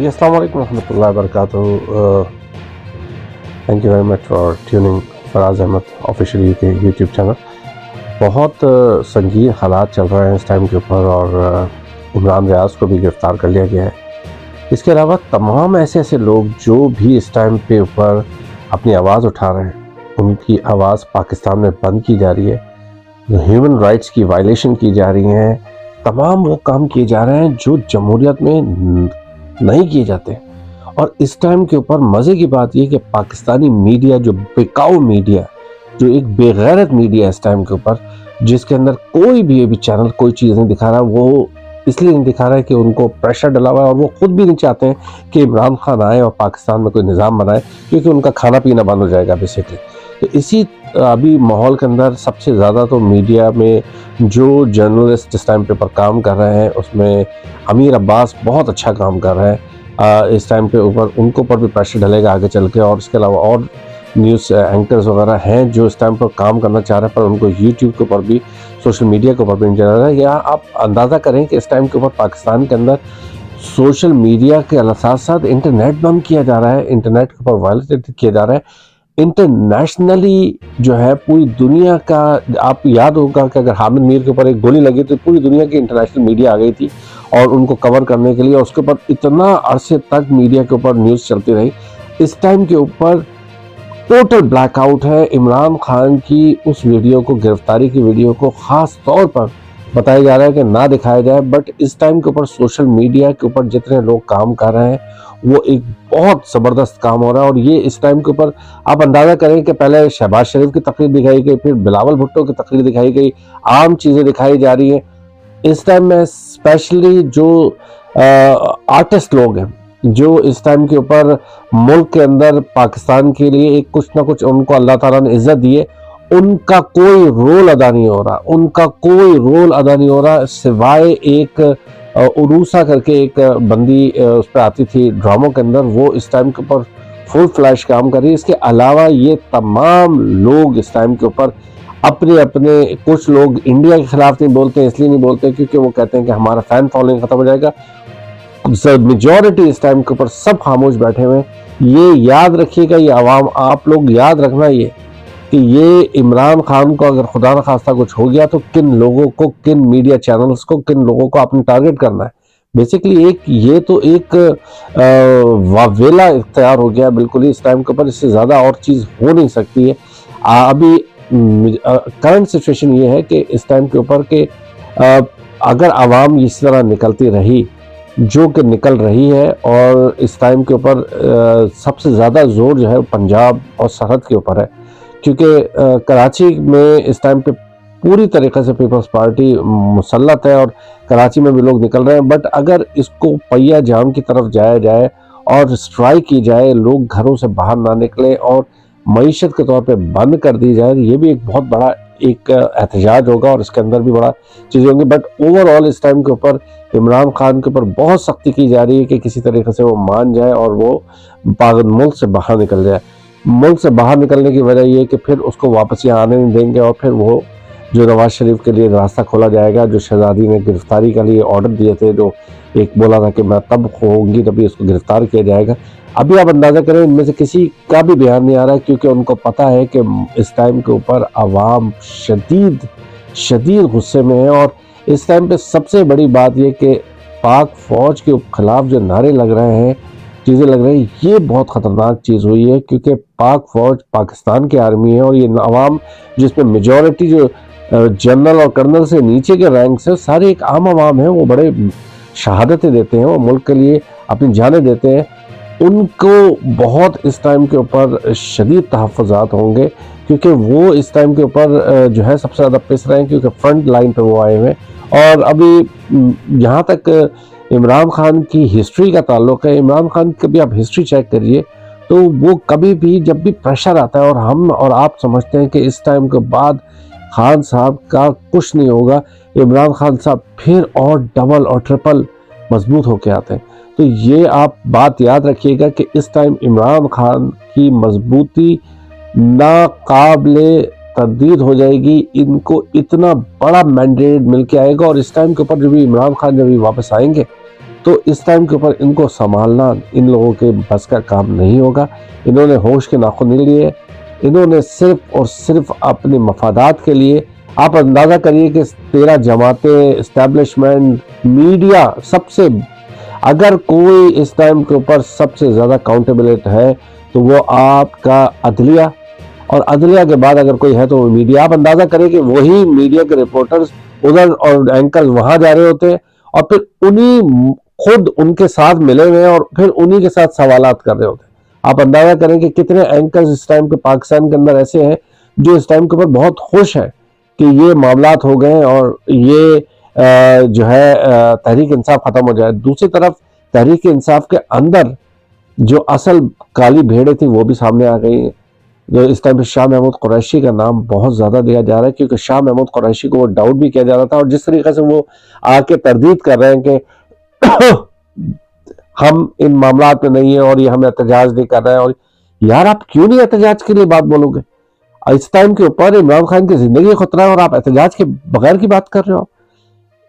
जी, अस्सलाम वालेकुम रहमतुल्लाहि व बरकातहू। Thank you very much for tuning Faraz Ahmad official UK YouTube channel. बहुत संगीन हालात चल रहे हैं इस टाइम के ऊपर और इमरान रियाज को भी गिरफ़्तार कर लिया गया है। इसके अलावा तमाम ऐसे ऐसे लोग जो भी इस टाइम पे ऊपर अपनी आवाज़ उठा रहे हैं, उनकी आवाज़ पाकिस्तान में बंद की जा रही है, ह्यूमन राइट्स की वायलेशन की जा रही हैं, तमाम वो काम किए जा रहे हैं जो जमहूरियत में नहीं किए जाते। और इस टाइम के ऊपर मज़े की बात यह कि पाकिस्तानी मीडिया जो बिकाऊ मीडिया, जो एक बेगैरत मीडिया इस टाइम के ऊपर, जिसके अंदर कोई भी अभी चैनल कोई चीज़ नहीं दिखा रहा, वो इसलिए नहीं दिखा रहा है कि उनको प्रेशर डला हुआ है और वो खुद भी नहीं चाहते हैं कि इमरान खान आए और पाकिस्तान में कोई निज़ाम बनाए, क्योंकि उनका खाना पीना बंद हो जाएगा बेसिकली। तो इसी अभी माहौल के अंदर सबसे ज़्यादा तो मीडिया में जो जर्नलिस्ट इस टाइम पे ऊपर काम कर रहे हैं, उसमें अमीर अब्बास बहुत अच्छा काम कर रहे हैं। इस टाइम पे ऊपर उनको पर भी प्रेशर डलेगा आगे चल के, और इसके अलावा और न्यूज़ एंकर्स वगैरह हैं जो इस टाइम पर काम करना चाह रहे हैं, पर उनको यूट्यूब के ऊपर भी, सोशल मीडिया के ऊपर भी नहीं चला रहा है। या आप अंदाज़ा करें कि इस टाइम के ऊपर पाकिस्तान के अंदर सोशल मीडिया के साथ साथ इंटरनेट बंद किया जा रहा है, इंटरनेट के ऊपर वायलेट किया जा रहा है। इंटरनेशनली जो है पूरी दुनिया का, आप याद होगा कि अगर हामिद मीर के ऊपर एक गोली लगी तो पूरी दुनिया की इंटरनेशनल मीडिया आ गई थी और उनको कवर करने के लिए, उसके ऊपर इतना अरसे तक मीडिया के ऊपर न्यूज़ चलती रही। इस टाइम के ऊपर टोटल ब्लैकआउट है। इमरान खान की उस वीडियो को, गिरफ्तारी की वीडियो को ख़ास तौर पर बताया जा रहा है कि ना दिखाया जाए, बट इस टाइम के ऊपर सोशल मीडिया के ऊपर जितने लोग काम कर रहे हैं वो एक बहुत ज़बरदस्त काम हो रहा है। और ये इस टाइम के ऊपर आप अंदाज़ा करें कि पहले शहबाज शरीफ की तकरीर दिखाई गई, फिर बिलावल भुट्टो की तकरीर दिखाई गई, आम चीज़ें दिखाई जा रही हैं। इस टाइम में स्पेशली जो आर्टिस्ट लोग हैं, जो इस टाइम के ऊपर मुल्क के अंदर पाकिस्तान के लिए एक कुछ ना कुछ उनको अल्लाह ताला ने इज्जत दी है, उनका कोई रोल अदा नहीं हो रहा, उनका कोई रोल अदा नहीं हो रहा, सिवाय एक उरूसा करके एक बंदी उस पर आती थी ड्रामों के अंदर, वो इस टाइम के ऊपर फुल फ्लैश काम कर रही है। इसके अलावा ये तमाम लोग इस टाइम के ऊपर अपने अपने, कुछ लोग इंडिया के खिलाफ नहीं बोलते हैं, इसलिए नहीं बोलते क्योंकि वो कहते हैं कि हमारा फैन फॉलोइंग खत्म हो जाएगा। मेजॉरिटी इस टाइम के ऊपर सब खामोश बैठे हुए हैं। ये याद रखिएगा, ये आवाम, आप लोग याद रखना ये कि ये इमरान खान को अगर खुदा न खास्ता कुछ हो गया तो किन लोगों को, किन मीडिया चैनल्स को, किन लोगों को आपने टारगेट करना है। बेसिकली एक ये तो एक वावेला इख्तियार हो गया बिल्कुल ही इस टाइम के ऊपर, इससे ज़्यादा और चीज़ हो नहीं सकती है। अभी करंट सिचुएशन ये है कि इस टाइम के ऊपर के अगर आवाम इस तरह निकलती रही जो कि निकल रही है, और इस टाइम के ऊपर सबसे ज़्यादा जोर जो है पंजाब और सरहद के ऊपर है, क्योंकि कराची में इस टाइम पे पूरी तरीक़े से पीपल्स पार्टी मुसल्लत है और कराची में भी लोग निकल रहे हैं। बट अगर इसको पहिया जाम की तरफ जाया जाए और स्ट्राइक की जाए, लोग घरों से बाहर ना निकले और मईशत के तौर पे बंद कर दी जाए, ये भी एक बहुत बड़ा एक एहतजाज होगा और इसके अंदर भी बड़ा चीज़ें होंगी। बट ओवरऑल इस टाइम के ऊपर इमरान खान के ऊपर बहुत सख्ती की जा रही है कि किसी तरीके से वो मान जाए और वो मुल्क से बाहर निकल जाए। मुल्क से बाहर निकलने की वजह ये है कि फिर उसको वापस यहाँ आने नहीं देंगे और फिर वो जो नवाज शरीफ के लिए रास्ता खोला जाएगा, जो शहजादी ने गिरफ्तारी के लिए ऑर्डर दिए थे, जो एक बोला था कि मैं तब होंगी तभी उसको गिरफ्तार किया जाएगा। अभी आप अंदाज़ा करें इनमें से किसी का भी बयान नहीं आ रहा है, क्योंकि उनको पता है कि इस टाइम के ऊपर आवाम शदीद गुस्से में है। और इस टाइम पे सबसे बड़ी बात यह कि पाक फ़ौज के खिलाफ जो नारे लग रहे हैं, चीज़ें लग रही हैं, ये बहुत ख़तरनाक चीज़ हुई है, क्योंकि पाक फ़ौज पाकिस्तान की आर्मी है और ये आवाम जिसमें मेजॉरिटी जो जनरल और कर्नल से नीचे के रैंक से सारे एक आम आवाम है, वो बड़े शहादतें देते हैं, वो मुल्क के लिए अपनी जानें देते हैं, उनको बहुत इस टाइम के ऊपर शदीद तहफ़्फ़ुज़ात होंगे, क्योंकि वो इस टाइम के ऊपर जो है सबसे ज़्यादा पिस रहे हैं, क्योंकि फ्रंट लाइन पे वो आए हुए हैं। और अभी जहाँ तक इमरान खान की हिस्ट्री का ताल्लुक़ है, इमरान खान की कभी आप हिस्ट्री चेक करिए तो वो कभी भी जब भी प्रेशर आता है और हम और आप समझते हैं कि इस टाइम के बाद खान साहब का कुछ नहीं होगा, इमरान खान साहब फिर और डबल और ट्रिपल मजबूत होके आते हैं। तो ये आप बात याद रखिएगा कि इस टाइम इमरान खान की मजबूती नाकाबिले तरदीद हो जाएगी। इनको इतना बड़ा मैंडेट मिल के आएगा और इस टाइम के ऊपर जब भी इमरान खान जब भी वापस आएंगे तो इस टाइम के ऊपर इनको संभालना इन लोगों के बस का काम नहीं होगा। इन्होंने होश के नाखून नहीं लिए, इन्होंने सिर्फ और सिर्फ अपने मफादात के लिए, आप अंदाज़ा करिए कि 13 जमातें, इस्टेब्लिशमेंट, मीडिया, सबसे, अगर कोई इस टाइम के ऊपर सबसे ज़्यादा अकाउंटेबिलिटी है तो वो आपका अदलिया, और अदलिया के बाद अगर कोई है तो वो मीडिया। आप अंदाज़ा करें कि वही मीडिया के रिपोर्टर्स उधर और एंकर्स वहाँ जा रहे होते हैं और फिर उन्हीं खुद उनके साथ मिले हुए हैं और फिर उन्हीं के साथ सवालात कर रहे होते हैं। आप अंदाज़ा करें कि कितने एंकर्स इस टाइम के पाकिस्तान के अंदर ऐसे हैं जो इस टाइम के ऊपर बहुत खुश हैं कि ये मामलात हो गए और ये जो है तहरीक इंसाफ ख़त्म हो जाए। दूसरी तरफ तहरीक इंसाफ के अंदर जो असल काली भेड़ें थी वो भी सामने आ गई हैं। जो इस टाइम पे शाह महमूद कुरैशी का नाम बहुत ज़्यादा दिया जा रहा है, क्योंकि शाह महमूद कुरैशी को वो डाउट भी किया जा रहा था, और जिस तरीके से वो आके तरदीद कर रहे हैं कि हम इन मामलात में नहीं है और ये हम एहतजाज नहीं कर रहे हैं। और यार, आप क्यों नहीं एहतजाज के लिए बात बोलोगे? इस टाइम के ऊपर इमरान खान की जिंदगी खतरा है और आप एहतजाज के बगैर की बात कर रहे हो।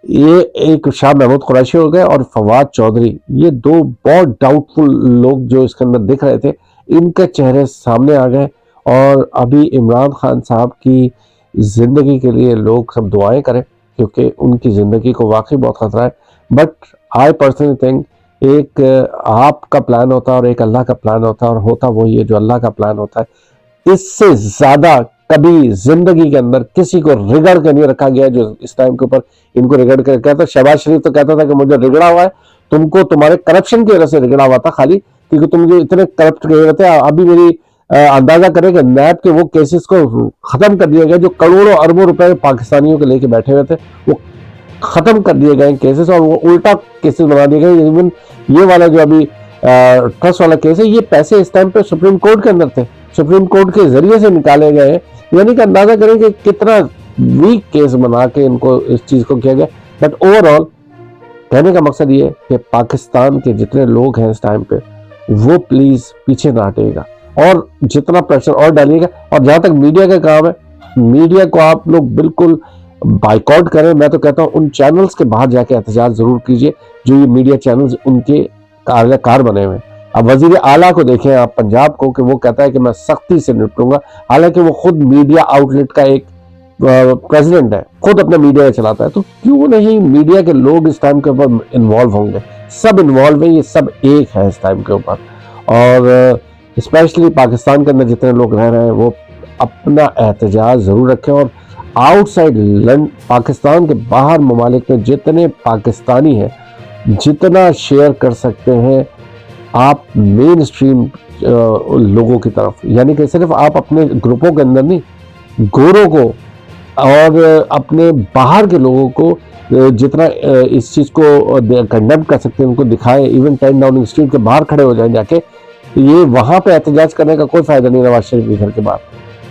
ये एक शाह महमूद कुरैशी हो गए और फवाद चौधरी, ये दो बहुत डाउटफुल लोग जो इसके अंदर दिख रहे थे, इनके चेहरे सामने आ गए। और अभी इमरान खान साहब की ज़िंदगी के लिए लोग सब दुआएं करें, क्योंकि उनकी ज़िंदगी को वाकई बहुत ख़तरा है। बट आई पर्सनली थिंक एक आपका प्लान होता है और एक अल्लाह का प्लान होता है, और होता वही है जो अल्लाह का प्लान होता है। इससे ज़्यादा कभी ज़िंदगी के अंदर किसी को रिगड़ के नहीं रखा गया जो इस टाइम के ऊपर इनको रिगड़ के कहता। शहबाज शरीफ तो कहता था कि मुझे रिगड़ा हुआ है, तुमको तुम्हारे करप्शन की वजह से रिगड़ा हुआ था खाली, क्योंकि तुम जो इतने करप्ट गए थे। अभी मेरी अंदाजा करें कि नैब के वो केसेस को खत्म कर दिया गया जो करोड़ों अरबों रुपए पाकिस्तानियों के लेके बैठे हुए थे, वो खत्म कर दिए गए केसेस और वो उल्टा केसेस बना दिए गए। इवन ये वाला जो अभी ट्रस्ट वाला केस है, ये पैसे इस टाइम पे सुप्रीम कोर्ट के अंदर थे, सुप्रीम कोर्ट के जरिए से निकाले गए। यानी कि अंदाजा करें कि कितना वीक केस बना के इनको इस चीज को किया गया। बट ओवरऑल कहने का मकसद ये है कि पाकिस्तान के जितने लोग हैं इस टाइम पे, वो प्लीज पीछे ना हटेगा और जितना प्रेशर और डालिएगा। और जहां तक मीडिया का काम है, मीडिया को आप लोग बिल्कुल बाइकआउट करें। मैं तो कहता हूं उन चैनल्स के बाहर जाके एहतजाज जरूर कीजिए जो ये मीडिया चैनल्स उनके कार बने हुए हैं। अब वजीर आला को देखें आप पंजाब को, कि वो कहता है कि मैं सख्ती से निपटूंगा, हालांकि वो खुद मीडिया आउटलेट का एक प्रेसिडेंट है, खुद अपना मीडिया चलाता है। तो क्यों नहीं मीडिया के लोग इस टाइम के ऊपर इन्वॉल्व होंगे? सब इन्वॉल्व है, ये सब एक है इस टाइम के ऊपर। और स्पेशली पाकिस्तान के अंदर जितने लोग रह रहे हैं वो अपना एहतजाज जरूर रखें। और आउटसाइड पाकिस्तान के बाहर ममालिक में जितने पाकिस्तानी हैं, जितना शेयर कर सकते हैं आप मेन स्ट्रीम लोगों की तरफ, यानी कि सिर्फ आप अपने ग्रुपों के अंदर नहीं, गोरों को और अपने बाहर के लोगों को जितना इस चीज़ को कंडेम कर सकते हैं उनको दिखाएं। इवन 10 डाउनिंग स्ट्रीट के बाहर खड़े हो जाएं जाके, ये वहाँ पे एहतजाज करने का कोई फ़ायदा नहीं। नवाज शरीफ के घर के बाहर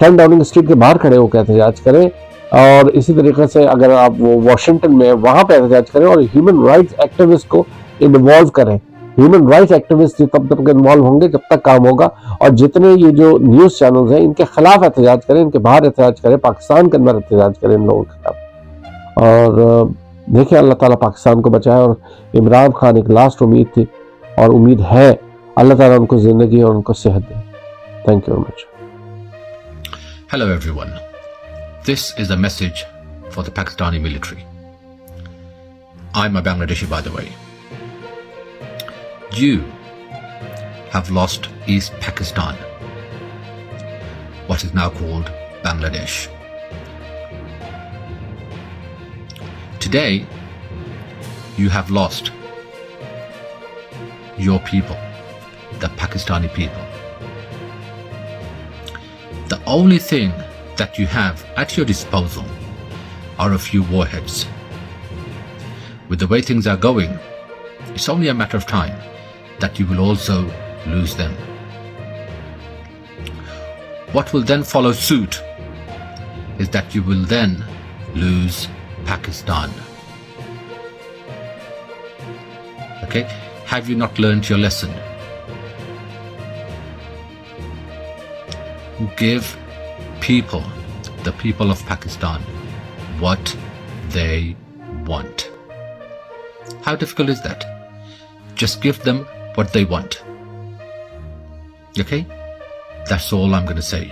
10 डाउनिंग स्ट्रीट के बाहर खड़े होकर एहतजाज करें। और इसी तरीके से अगर आप वो वाशिंगटन में वहाँ पे एहतजाज करें और ह्यूमन राइट्स एक्टिविस्ट को इन्वॉल्व करें। ह्यूमन राइट्स एक्टिविस्ट तब तक इन्वॉल्व होंगे जब तक काम होगा। और जितने ये जो न्यूज़ चैनल्स हैं इनके खिलाफ एहतजाज करें, इनके बाहर एहतजाज करें, पाकिस्तान के अंदर एहतजाज करें इन लोगों के खिलाफ। और देखिए अल्लाह ताला पाकिस्तान को बचाए। और इमरान खान एक लास्ट उम्मीद थी और उम्मीद है, अल्लाह ताला उनको ज़िंदगी और उनको सेहत दे। Thank you very much. Hello everyone. This is a message for the Pakistani military. I'm a Bangladeshi, by the way. You have lost East Pakistan, what is now called Bangladesh. Today, you have lost your people, the Pakistani people. The only thing that you have at your disposal are a few warheads. With the way things are going, it's only a matter of time that you will also lose them. What will then follow suit is that you will then lose Pakistan. Okay? Have you not learned your lesson? Give people, the people of Pakistan, what they want. How difficult is that? Just give them what they want. Okay? That's all I'm going to say.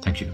Thank you.